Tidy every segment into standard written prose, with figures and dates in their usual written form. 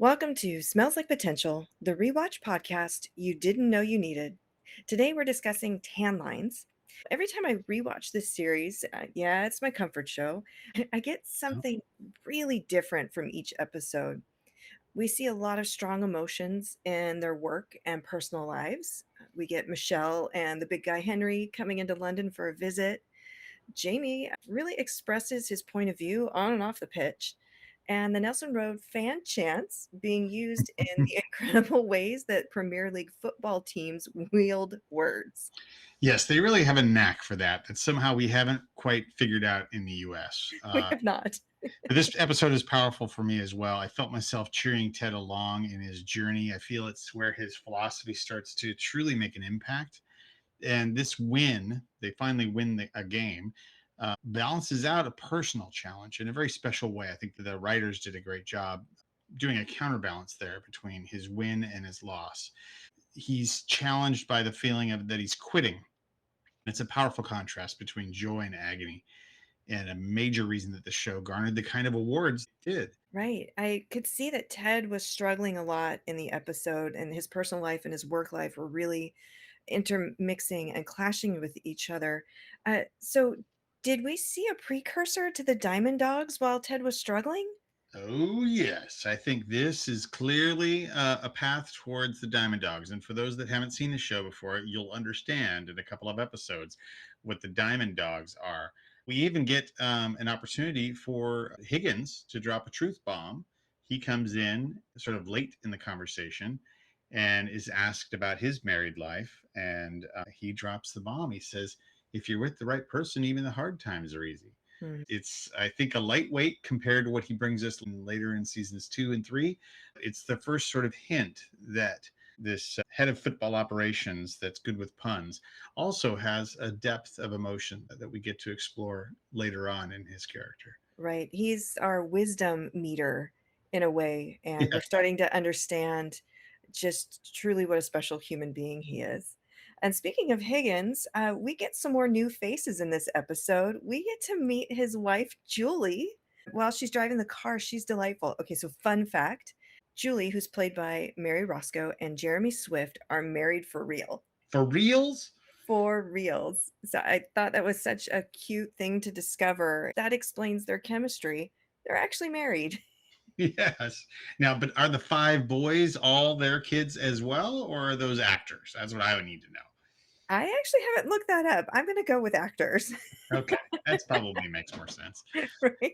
Welcome to Smells Like Potential, the rewatch podcast you didn't know you needed. Today we're discussing tan lines. Every time I rewatch this series, yeah, it's my comfort show, I get Oh, something really different from each episode. We see a lot of strong emotions in their work and personal lives. We get Michelle and the big guy Henry coming into London for a visit. Jamie really expresses his point of view on and off the pitch, and the Nelson Road fan chants being used in the incredible ways that Premier League football teams wield words. yes, they really have a knack for that somehow we haven't quite figured out in the US. We have not. But this episode is powerful for me as well. I felt myself cheering Ted along in his journey. I feel it's where his philosophy starts to truly make an impact. And this win, they finally win a game, balances out a personal challenge in a very special way. I think that the writers did a great job doing a counterbalance there between his win and his loss. He's challenged by the feeling of that he's quitting. It's a powerful contrast between joy and agony, and a major reason that the show garnered the kind of awards it did. Right. I could see that Ted was struggling a lot in the episode, and his personal life and his work life were really intermixing and clashing with each other. So, did we see a precursor to the Diamond Dogs while Ted was struggling? Oh, yes. I think this is clearly a path towards the Diamond Dogs. And for those that haven't seen the show before, you'll understand in a couple of episodes what the Diamond Dogs are. We even get an opportunity for Higgins to drop a truth bomb. He comes in sort of late in the conversation and is asked about his married life. And he drops the bomb. He says, if you're with the right person, even the hard times are easy. Hmm. It's, I think, a lightweight compared to what he brings us later in seasons 2 and 3. It's the first sort of hint that this head of football operations that's good with puns also has a depth of emotion that we get to explore later on in his character. Right. He's our wisdom meter in a way, and we're Yes. starting to understand just truly what a special human being he is. And speaking of Higgins, we get some more new faces in this episode. We get to meet his wife, Julie. While she's driving the car, she's delightful. Okay, so fun fact, Julie, who's played by Mary Roscoe, and Jeremy Swift are married for real. For reals? For reals. So I thought that was such a cute thing to discover. That explains their chemistry. They're actually married. Yes. Now, but are the five boys all their kids as well, or are those actors? That's what I would need to know. I actually haven't looked that up. I'm gonna go with actors. Okay. That's probably makes more sense. Right?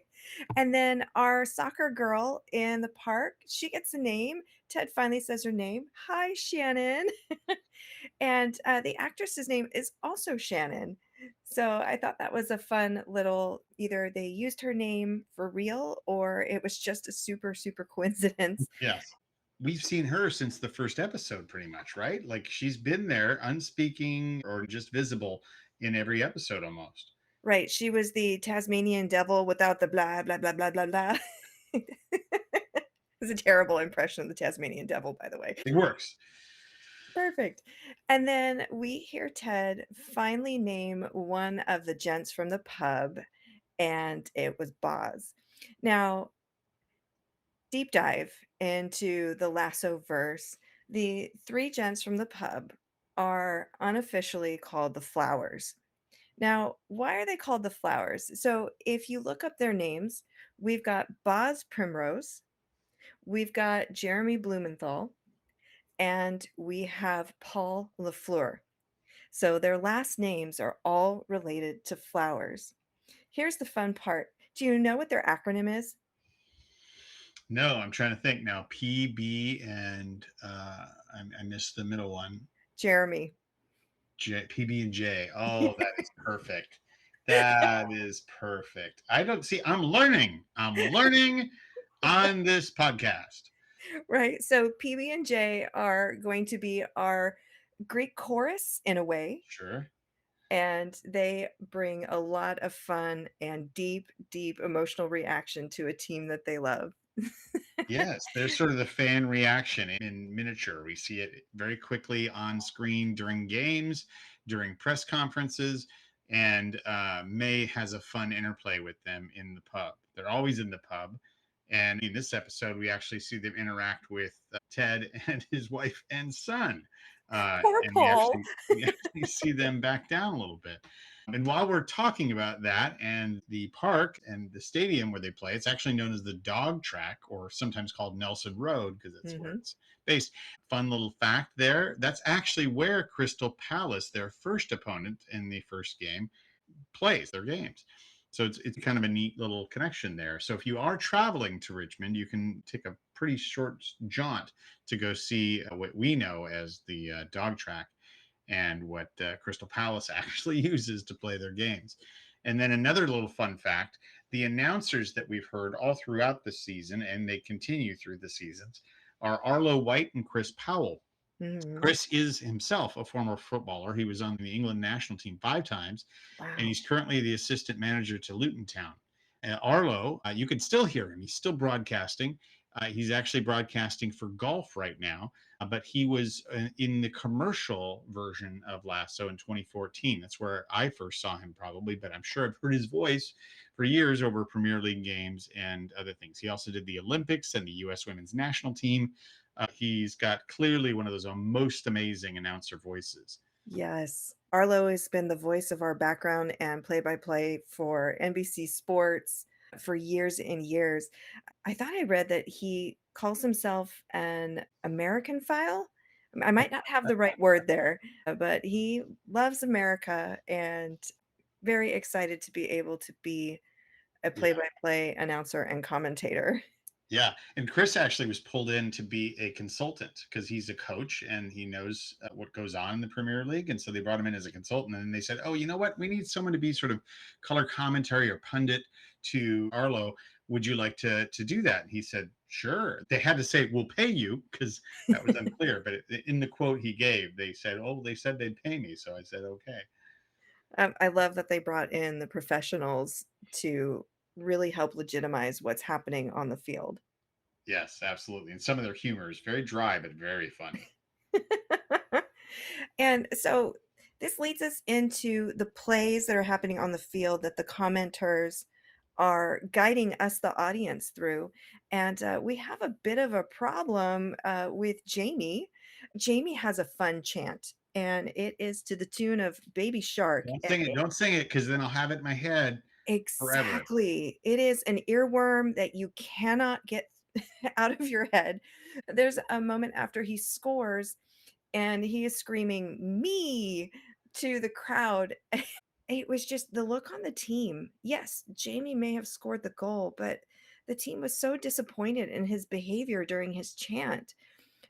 And then our soccer girl in the park, she gets a name. Ted finally says her name. Hi, Shannon. And the actress's name is also Shannon. So I thought that was a fun little either they used her name for real or it was just a super, super coincidence. Yes. We've seen her since the first episode, pretty much, right? Like she's been there, unspeaking or just visible in every episode almost. Right. She was the Tasmanian devil without the blah, blah, blah, blah, blah, blah. It's a terrible impression of the Tasmanian devil, by the way. It works. Perfect. And then we hear Ted finally name one of the gents from the pub, and it was Boz. Now, deep dive into the lasso verse, the three gents from the pub are unofficially called the Flowers. Now, why are they called the Flowers? So, if you look up their names, we've got Boz Primrose, we've got Jeremy Blumenthal, and we have Paul LaFleur. So their last names are all related to flowers. Here's the fun part. Do you know what their acronym is? No, I'm trying to think now. PB and I missed the middle one. Jeremy. PB and J. Oh, that is perfect. That is perfect. I don't see. I'm learning. I'm learning on this podcast. Right. So PB and J are going to be our Greek chorus in a way, Sure. and they bring a lot of fun and deep, deep emotional reaction to a team that they love. Yes, there's sort of the fan reaction in miniature. We see it very quickly on screen during games, during press conferences, and May has a fun interplay with them in the pub. They're always in the pub. And in this episode, we actually see them interact with Ted and his wife and son. Poor And Paul. we actually see them back down a little bit. And while we're talking about that and the park and the stadium where they play, it's actually known as the dog track, or sometimes called Nelson Road, because that's where Mhm. it's based. Fun little fact there, that's actually where Crystal Palace, their first opponent in the first game, plays their games. So it's kind of a neat little connection there. So if you are traveling to Richmond, you can take a pretty short jaunt to go see what we know as the dog track, and what Crystal Palace actually uses to play their games. And then another little fun fact, the announcers that we've heard all throughout the season, and they continue through the seasons, are Arlo White and Chris Powell. Mhm. Chris is himself a former footballer. He was on the England national team 5 times, and Wow. he's currently the assistant manager to Luton Town. Arlo, you can still hear him. He's still broadcasting. He's actually broadcasting for golf right now, but he was in the commercial version of Lasso in 2014. That's where I first saw him, probably, but I'm sure I've heard his voice for years over Premier League games and other things. He also did the Olympics and the U.S. women's national team. He's got clearly one of those most amazing announcer voices. Yes. Arlo has been the voice of our background and play-by-play for NBC Sports for years and years. I thought I read that he calls himself an American file. I might not have the right word there, but he loves America and very excited to be able to be a Yeah. play-by-play announcer and commentator. Yeah, and Chris actually was pulled in to be a consultant because he's a coach and he knows what goes on in the Premier League, and so they brought him in as a consultant. And then they said, "Oh, you know what? We need someone to be sort of color commentary or pundit to Arlo. Would you like to do that?" And he said, "Sure." They had to say, "We'll pay you," because that was unclear. But in the quote he gave, they said, "Oh, they said they'd pay me," so I said, "Okay." I love that they brought in the professionals to really help legitimize what's happening on the field. Yes, absolutely. And some of their humor is very dry but very funny. And so this leads us into the plays that are happening on the field that the commenters are guiding us, the audience, through. And we have a bit of a problem with Jamie. Jamie has a fun chant, and it is to the tune of Baby Shark. Don't sing it. Don't sing it, because then I'll have it in my head forever. Exactly. It is an earworm that you cannot get out of your head. There's a moment after he scores and he is screaming, "Me!" to the crowd. It was just the look on the team. Yes, Jamie may have scored the goal, but the team was so disappointed in his behavior during his chant.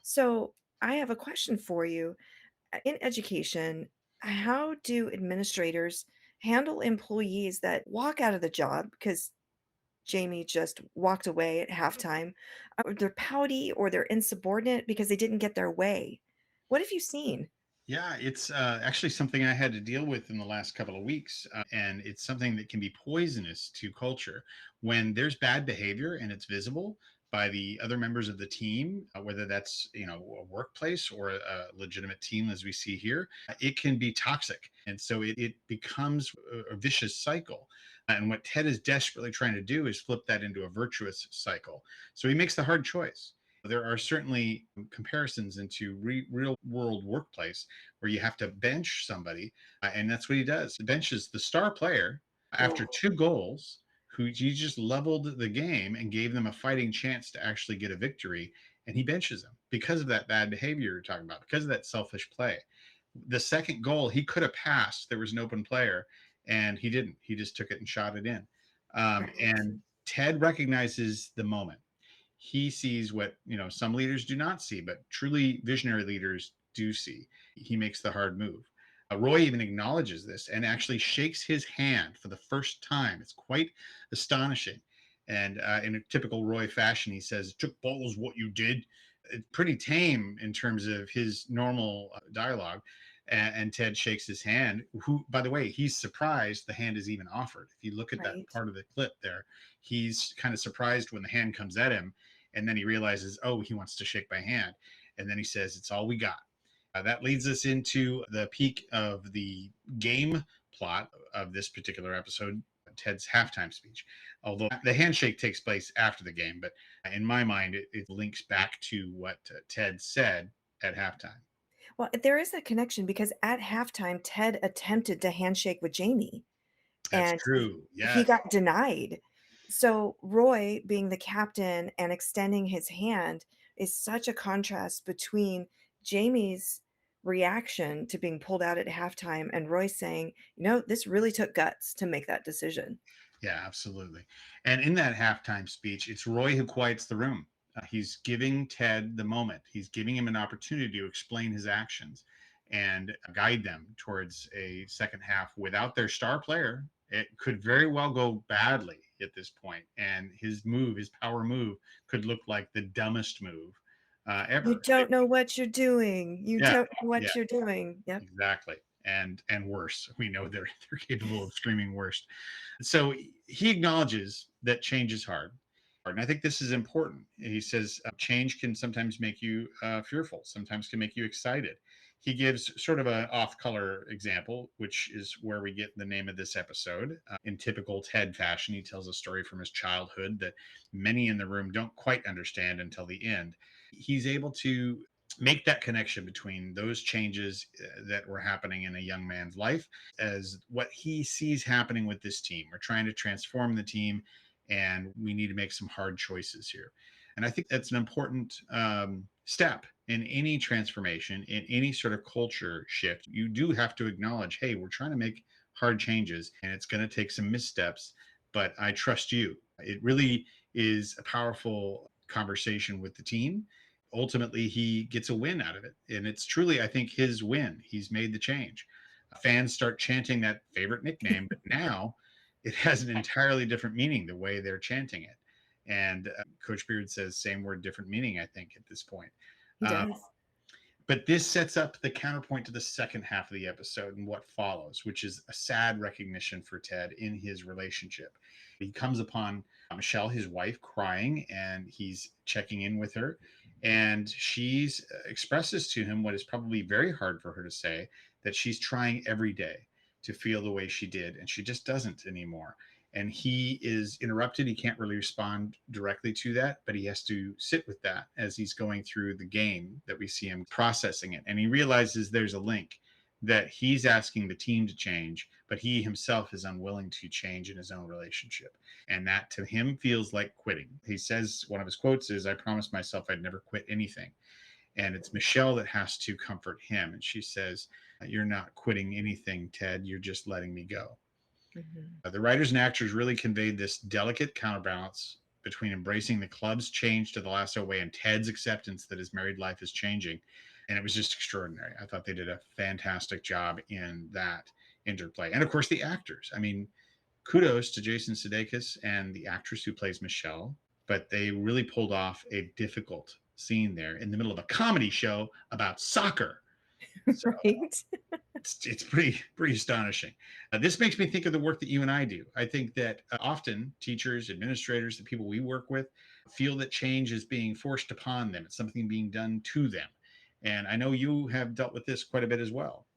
So, I have a question for you. In education, how do administrators handle employees that walk out of the job because Jamie just walked away at halftime, or they're pouty or they're insubordinate because they didn't get their way? What have you seen? Yeah, it's actually something I had to deal with in the last couple of weeks. And it's something that can be poisonous to culture when there's bad behavior and it's visible by the other members of the team, whether that's, a workplace or a legitimate team, as we see here. It can be toxic. And so it becomes a vicious cycle. And what Ted is desperately trying to do is flip that into a virtuous cycle. So he makes the hard choice. There are certainly comparisons into real world workplace where you have to bench somebody, and that's what he does. He benches the star player after Oh, 2 goals, who he just leveled the game and gave them a fighting chance to actually get a victory, and he benches them because of that bad behavior you're talking about, because of that selfish play. The second goal, he could have passed. There was an open player, and he didn't. He just took it and shot it in. right, And Ted recognizes the moment. He sees what some leaders do not see, but truly visionary leaders do see. He makes the hard move. Roy even acknowledges this and actually shakes his hand for the first time. It's quite astonishing. And in a typical Roy fashion, he says, "Took balls what you did." It's pretty tame in terms of his normal dialogue. And Ted shakes his hand, who, by the way, he's surprised the hand is even offered. If you look at that right. part of the clip there, he's kind of surprised when the hand comes at him. And then he realizes, oh, he wants to shake my hand. And then he says, "It's all we got." That leads us into the peak of the game plot of this particular episode. Ted's halftime speech. Although the handshake takes place after the game, but in my mind, it links back to what Ted said at halftime. Well, there is a connection because at halftime, Ted attempted to handshake with Jamie, That's and true. he Yes. got denied. So, Roy being the captain and extending his hand is such a contrast between Jamie's reaction to being pulled out at halftime and Roy saying, this really took guts to make that decision." Yeah, absolutely. And in that halftime speech, it's Roy who quiets the room. He's giving Ted the moment. He's giving him an opportunity to explain his actions and guide them towards a second half without their star player. It could very well go badly at this point, and his move, his power move, could look like the dumbest move "You ever. don't know what you're doing. You Yeah, don't know yeah. what you're doing." Yep. Exactly. And worse. We know they're capable of screaming worst. So he acknowledges that change is hard. And I think this is important. He says change can sometimes make you fearful, sometimes can make you excited. He gives sort of an off color example, which is where we get the name of this episode. In typical Ted fashion, he tells a story from his childhood that many in the room don't quite understand until the end. He's able to make that connection between those changes that were happening in a young man's life as what he sees happening with this team. We're trying to transform the team, and we need to make some hard choices here. And I think that's an important step in any transformation, in any sort of culture shift. You do have to acknowledge, hey, we're trying to make hard changes, and it's going to take some missteps, but I trust you. It really is a powerful conversation with the team. Ultimately, he gets a win out of it, and it's truly, I think, his win. He's made the change. Fans start chanting that favorite nickname, but now it has an entirely different meaning the way they're chanting it. And Coach Beard says same word, different meaning, I think, at this point. He uh, does. but this sets up the counterpoint to the second half of the episode and what follows, which is a sad recognition for Ted in his relationship. He comes upon Michelle, his wife, crying, and he's checking in with her. And she expresses to him what is probably very hard for her to say, that she's trying every day to feel the way she did, and she just doesn't anymore. And he is interrupted. He can't really respond directly to that, but he has to sit with that as he's going through the game that we see him processing it. And he realizes there's a link, that he's asking the team to change, but he himself is unwilling to change in his own relationship. And that to him feels like quitting. He says, one of his quotes is, "I promised myself I'd never quit anything." And it's Michelle that has to comfort him. And she says, "You're not quitting anything, Ted. You're just letting me go." Mhm. The writers and actors really conveyed this delicate counterbalance between embracing the club's change to the lasso way and Ted's acceptance that his married life is changing. And it was just extraordinary. I thought they did a fantastic job in that interplay. And of course, the actors. I mean, kudos to Jason Sudeikis and the actress who plays Michelle, but they really pulled off a difficult scene there in the middle of a comedy show about soccer. So Right? it's pretty astonishing. This makes me think of the work that you and I do. I think that often teachers, administrators, the people we work with feel that change is being forced upon them. It's something being done to them. And I know you have dealt with this quite a bit as well.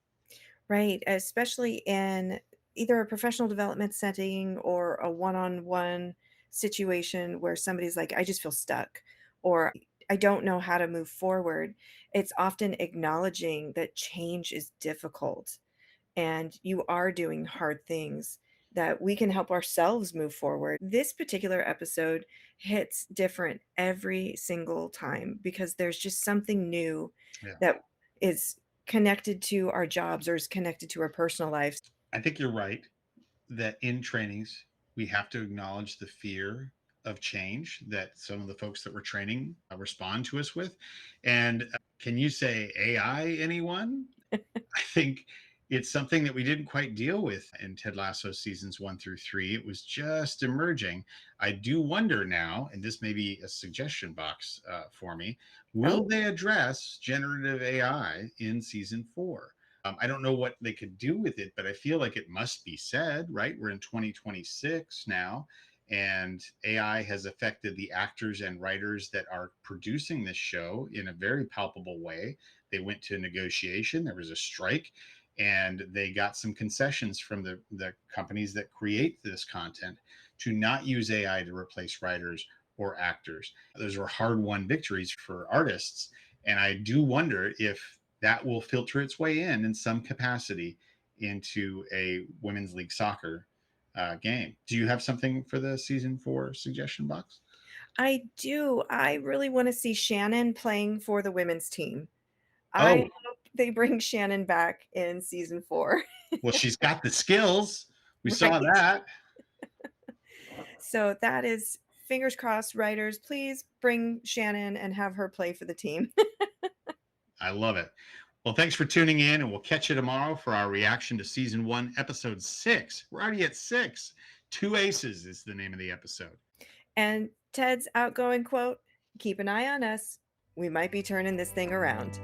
Right, especially in either a professional development setting or a one-on-one situation where somebody's like, "I just feel stuck," or "I don't know how to move forward." It's often acknowledging that change is difficult and you are doing hard things, that we can help ourselves move forward. This particular episode hits different every single time because there's just something new Yeah. that is connected to our jobs or is connected to our personal lives. I think you're right that in trainings, we have to acknowledge the fear of change that some of the folks that we're training respond to us with. And can you say AI, anyone? I think it's something that we didn't quite deal with in Ted Lasso seasons 1 through 3. It was just emerging. I do wonder now, and this may be a suggestion box for me, will Oh, they address generative AI in season 4? I don't know what they could do with it, but I feel like it must be said, right? We're in 2026 now, and AI has affected the actors and writers that are producing this show in a very palpable way. They went to negotiation, there was a strike, and they got some concessions from the companies that create this content to not use AI to replace writers or actors. Those were hard won victories for artists. And I do wonder if that will filter its way in some capacity into a women's league soccer game. Do you have something for the season 4 suggestion box? I do. I really wanna see Shannon playing for the women's team. I Oh, hope they bring Shannon back in season 4, well, she's got the skills. We saw right? that. So that is fingers crossed, writers, please bring Shannon and have her play for the team. I love it. Well, thanks for tuning in, and we'll catch you tomorrow for our reaction to season 1, episode 6. We're already at 6. Two Aces is the name of the episode. And Ted's outgoing quote, "Keep an eye on us. We might be turning this thing around."